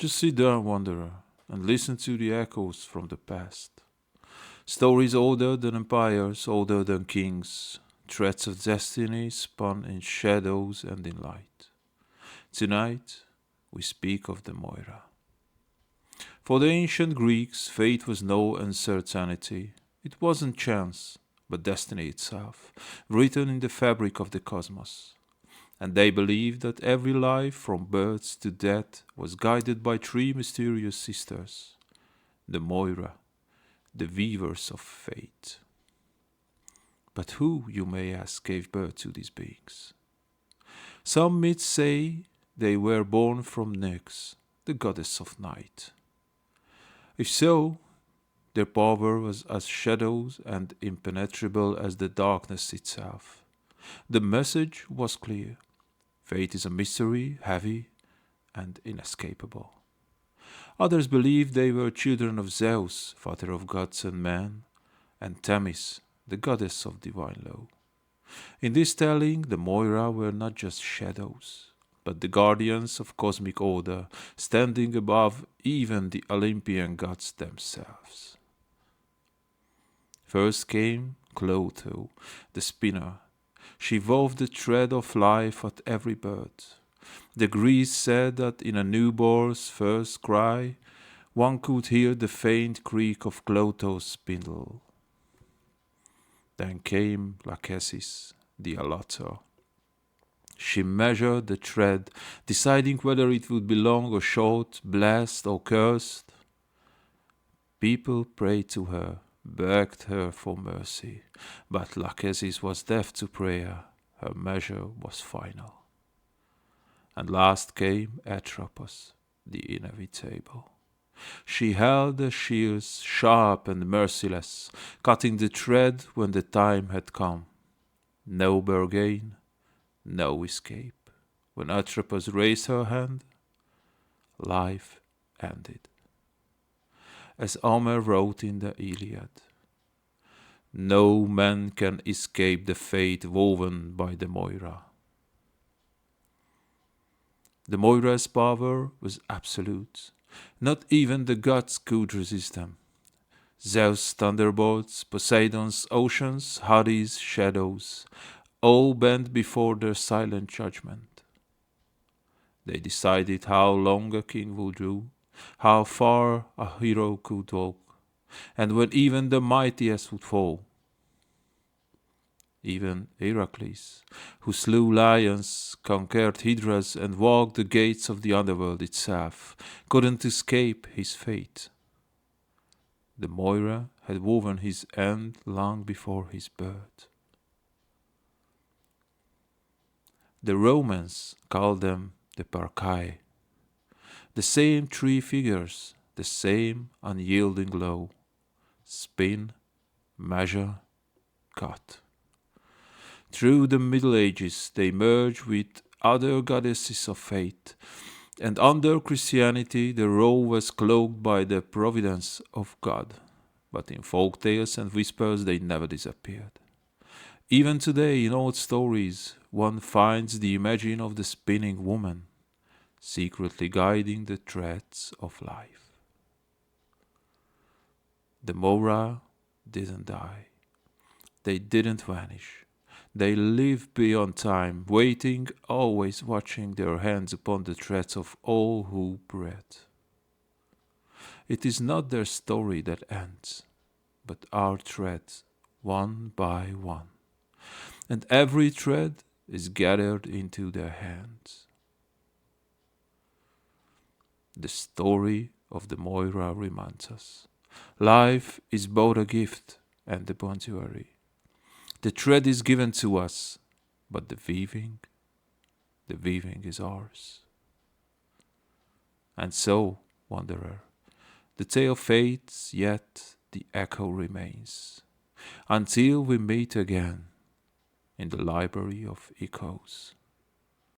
Just sit down, wanderer, and listen to the echoes from the past. Stories older than empires, older than kings, threads of destiny spun in shadows and in light. Tonight, we speak of the Moira. For the ancient Greeks, fate was no uncertainty. It wasn't chance, but destiny itself, written in the fabric of the cosmos. And they believed that every life, from birth to death, was guided by three mysterious sisters, the Moira, the weavers of fate. But who, you may ask, gave birth to these beings? Some myths say they were born from Nyx, the goddess of night. If so, their power was as shadows and impenetrable as the darkness itself. The message was clear. Fate is a mystery, heavy and inescapable. Others believed they were children of Zeus, father of gods and men, and Themis, the goddess of divine law. In this telling, the Moira were not just shadows, but the guardians of cosmic order, standing above even the Olympian gods themselves. First came Clotho, the spinner. She wove the thread of life at every birth. The Greeks said that in a newborn's first cry, one could hear the faint creak of Clotho's spindle. Then came Lachesis, the allotter. She measured the thread, deciding whether it would be long or short, blessed or cursed. People prayed to her, begged her for mercy, but Lachesis was deaf to prayer. Her measure was final. And last came Atropos, the inevitable. She held the shears sharp and merciless, cutting the thread when the time had come. No bargain, no escape. When Atropos raised her hand, life ended. As Homer wrote in the Iliad, no man can escape the fate woven by the Moira. The Moira's power was absolute. Not even the gods could resist them. Zeus' thunderbolts, Poseidon's oceans, Hades' shadows, all bent before their silent judgment. They decided how long a king would rule, how far a hero could walk, and when even the mightiest would fall. Even Heracles, who slew lions, conquered hydras, and walked the gates of the underworld itself, couldn't escape his fate. The Moira had woven his end long before his birth. The Romans called them the Parcae, the same three figures, the same unyielding law: spin, measure, cut. Through the Middle Ages they merged with other goddesses of fate, and under Christianity the role was cloaked by the providence of God. But in folk tales and whispers they never disappeared. Even today in old stories one finds the imagine of the spinning woman, secretly guiding the threads of life. The Moira didn't die. They didn't vanish. They live beyond time, waiting, always watching their hands upon the threads of all who breathe. It is not their story that ends, but our threads, one by one. And every thread is gathered into their hands. The story of the Moira reminds us. Life is both a gift and a mortuary. The thread is given to us, but the weaving is ours. And so, wanderer, the tale fades, yet the echo remains, until we meet again in the library of echoes.